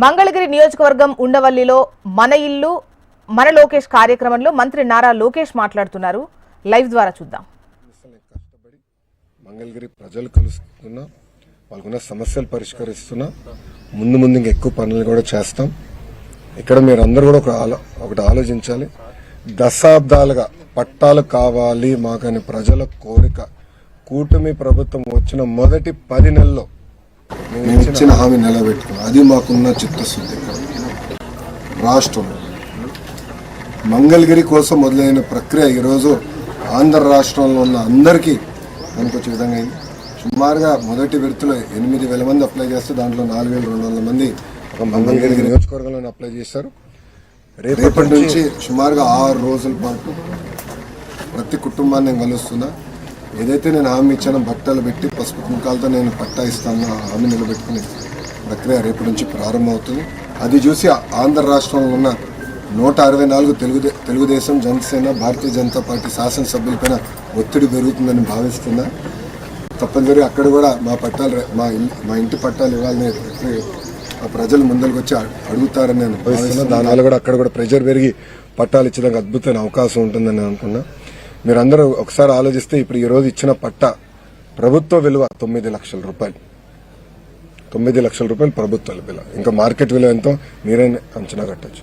మంగళగిరి నియోజకవర్గం ఉండవల్లిలో మన ఇల్లు మన లోకేష్ కార్యక్రమంలో మంత్రి నారా లోకేష్ మాట్లాడుతున్నారు. లైవ్ ద్వారా చూద్దాం. మంగళగిరి ప్రజలు కలుస్తున్నా, వాళ్ళకున్న సమస్యలు పరిష్కరిస్తున్నా, ముందు ఇంకా ఎక్కువ పనులు కూడా చేస్తాం. ఇక్కడ మీరు అందరూ కూడా ఒకటి ఆలోచించాలి. దశాబ్దాలుగా పట్టాలు కావాలి మాకని ప్రజల కోరిక. కూటమి ప్రభుత్వం వచ్చిన మొదటి 10 నెలల్లో మేము ఇచ్చిన హామీ నిలబెట్టుకున్నాం. అది మాకున్న చిత్తశుద్ధి. రాష్ట్రంలో మంగళగిరి కోసం మొదలైన ప్రక్రియ ఈరోజు ఆంధ్ర రాష్ట్రంలో ఉన్న అందరికీ పనికొచ్చే విధంగా అయింది. సుమారుగా మొదటి విడతలో 8,000 మంది అప్లై చేస్తే దాంట్లో 4,200 మంది ఒక మంగళగిరి నియోజకవర్గంలో అప్లై చేశారు. రేపటి నుంచి సుమారుగా 6 రోజుల పాటు ప్రతి కుటుంబాన్ని నేను కలుస్తున్నా. ఏదైతే నేను హామీ ఇచ్చానో బట్టలు పెట్టి పసుపు కుంకాలతో నేను పట్టా ఇస్తాను, హామీ నిలబెట్టుకునే ప్రక్రియ రేపటి నుంచి ప్రారంభమవుతుంది. అది చూసి ఆంధ్ర రాష్ట్రంలో ఉన్న 164 తెలుగుదేశం, జనసేన, భారతీయ జనతా పార్టీ శాసనసభ్యులపైన ఒత్తిడి పెరుగుతుందని భావిస్తున్నా. తప్పనిసరిగా అక్కడ కూడా మా ఇంటి పట్టాలు ఇవ్వాలని ప్రజలు ముందరికి వచ్చి అడుగుతారని నేను భావిస్తున్నా. దానివల్ల కూడా అక్కడ కూడా ప్రెషర్ పెరిగి పట్టాలు ఇచ్చడానికి అద్భుతమైన అవకాశం ఉంటుందని నేను అనుకున్నా. మీరందరూ ఒకసారి ఆలోచిస్తే ఇప్పుడు ఈ రోజు ఇచ్చిన పట్టా ప్రభుత్వ విలువ 9 లక్షల రూపాయలు. 9 లక్షల రూపాయలు ప్రభుత్వ విలువ. ఇంకా మార్కెట్ విలువ ఎంతో మీరే అంచనా కట్టచ్చు.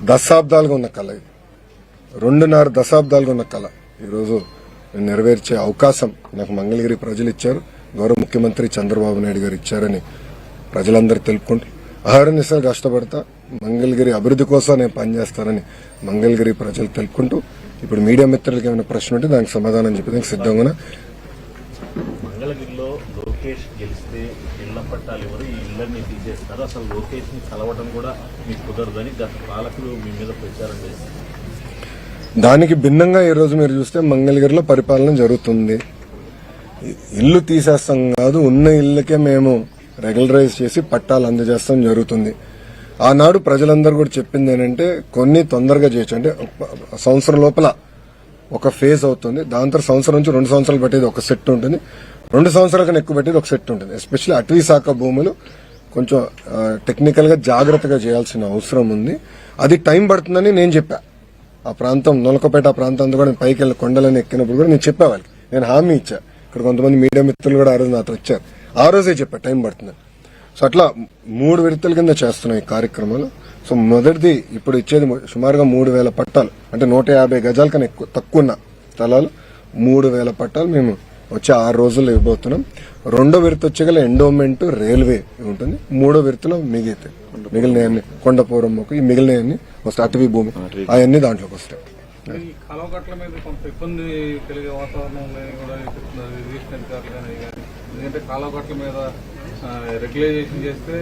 దశాబ్దాలుగా ఉన్న కళ, 2.5 దశాబ్దాలుగా ఉన్న కళ ఈరోజు నెరవేర్చే అవకాశం నాకు మంగళగిరి ప్రజలు ఇచ్చారు. గౌరవ ముఖ్యమంత్రి చంద్రబాబు నాయుడు గారు ఇచ్చారని ప్రజలందరూ తెలుపుకుంటూ అహర్నిశలు కష్టపడతా మంగళగిరి అభివృద్ధి కోసం నేను పనిచేస్తానని మంగళగిరి ప్రజలు తెలుపుకుంటూ, ఇప్పుడు మీడియా మిత్రులకి ఏమైనా ప్రశ్న ఉంటే దానికి సమాధానం చెప్పేందుకు సిద్ధంగా. మంగళగిరిలో లోకేష్ గెలిస్తే ఇళ్ల పట్టాలు ఎవరు, ఈ ఇళ్లన్నీ తీసేస్తారు, అసలు లోకేష్ ని కలవడం కూడా మీకు కుదరదని గత పాలకులు మీ మీద ప్రచారం చేస్తారు. దానికి భిన్నంగా ఈరోజు మీరు చూస్తే మంగళగిరిలో పరిపాలన జరుగుతుంది. ఇల్లు తీసేస్తాం కాదు, ఉన్న ఇళ్లకే మేము రెగ్యులరైజ్ చేసి పట్టాలు అందజేస్తాం జరుగుతుంది. ఆనాడు ప్రజలందరూ కూడా చెప్పింది ఏంటంటే కొన్ని తొందరగా చేయొచ్చు, అంటే సంవత్సరం లోపల ఒక ఫేజ్ అవుతుంది. దాని తర్వాత సంవత్సరం నుంచి 2 సంవత్సరాలు పట్టేది ఒక సెట్ ఉంటుంది, 2 సంవత్సరాల కన్నా ఎక్కువ పట్టేది ఒక సెట్ ఉంటుంది. ఎస్పెషల్లీ అటవీ శాఖ భూములు కొంచెం టెక్నికల్ గా జాగ్రత్తగా చేయాల్సిన అవసరం ఉంది. అది టైం పడుతుందని నేను చెప్పా. ఆ ప్రాంతం నొలకపేట ఆ ప్రాంతం కూడా పైకి వెళ్ళి కొండలని ఎక్కినప్పుడు కూడా నేను చెప్పా వాళ్ళకి, నేను హామీ ఇచ్చా. ఇక్కడ కొంతమంది మీడియా మిత్రులు కూడా ఆ రోజు నాతో వచ్చారు, ఆ రోజే చెప్పా టైం పడుతుందని. సో అట్లా 3 విడతల కింద చేస్తున్నాం ఈ కార్యక్రమాలు. సో మొదటిది ఇప్పుడు ఇచ్చేది సుమారుగా 3,000 పట్టాలు, అంటే 150 గజాల కన్నా తక్కువ ఉన్న స్థలాలు 3,000 పట్టాలు మేము వచ్చే 6 రోజుల్లో ఇవ్వబోతున్నాం. 2వ విడత వచ్చేగల ఎండోమెంట్ రైల్వే ఉంటుంది. 3వ విడతలో మిగిలినవన్నీ కొండపూరం మొక్క, ఈ మిగిలినవన్నీ వస్తాయి. అటవీ భూమి అవన్నీ దాంట్లోకి వస్తాయి. కాలువగట్ల మీద కొంత ఇబ్బంది కలిగే వాతావరణం కూడా ఎందుకంటే కాలువగట్ల మీద రెగ్యులైజేషన్ చేస్తే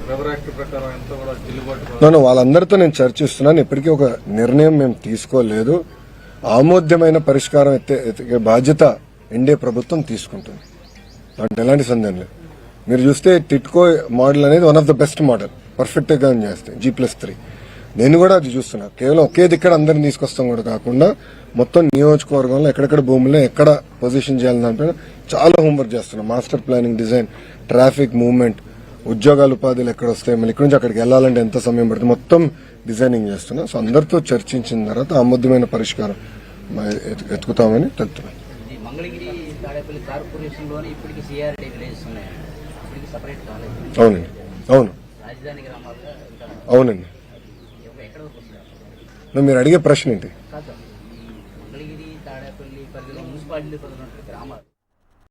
వెదర్ యాక్ట్ ప్రకారం ఎంత కూడా చెల్లుబాటు. వాళ్ళందరితో నేను చర్చిస్తున్నాను. ఇప్పటికీ ఒక నిర్ణయం మేము తీసుకోలేదు. ఆమోద్యమైన పరిష్కారం ఎత్తే బాధ్యత ఎన్డీఏ ప్రభుత్వం తీసుకుంటుంది, అంటే ఎలాంటి సందేహం లేదు. మీరు చూస్తే టిట్కో మోడల్ అనేది one of the best model, perfect గా చేస్తాయి. G+3 నేను కూడా అది చూస్తున్నా. కేవలం ఒకే దిక్కడ అందరిని తీసుకొస్తాం కూడా కాకుండా మొత్తం నియోజకవర్గంలో ఎక్కడెక్కడ భూముల్లో ఎక్కడ పొజిషన్ చేయాలని దానిపైన చాలా హోంవర్క్ చేస్తున్నాం. Master planning, design, traffic movement, ఉద్యోగాలు, ఉపాధులు ఎక్కడ వస్తాయి, మళ్ళీ ఇక్కడ నుంచి అక్కడికి వెళ్లాలంటే ఎంత సమయం పడుతుంది, మొత్తం డిజైనింగ్ చేస్తున్నా. సో అందరితో చర్చించిన తర్వాత ఆమోద్యమైన పరిష్కారం ఎత్తుకుతామని తెలుపుతున్నాం. అవునండి, అవును, అవునండి. మీరు అడిగే ప్రశ్న ఏంటి?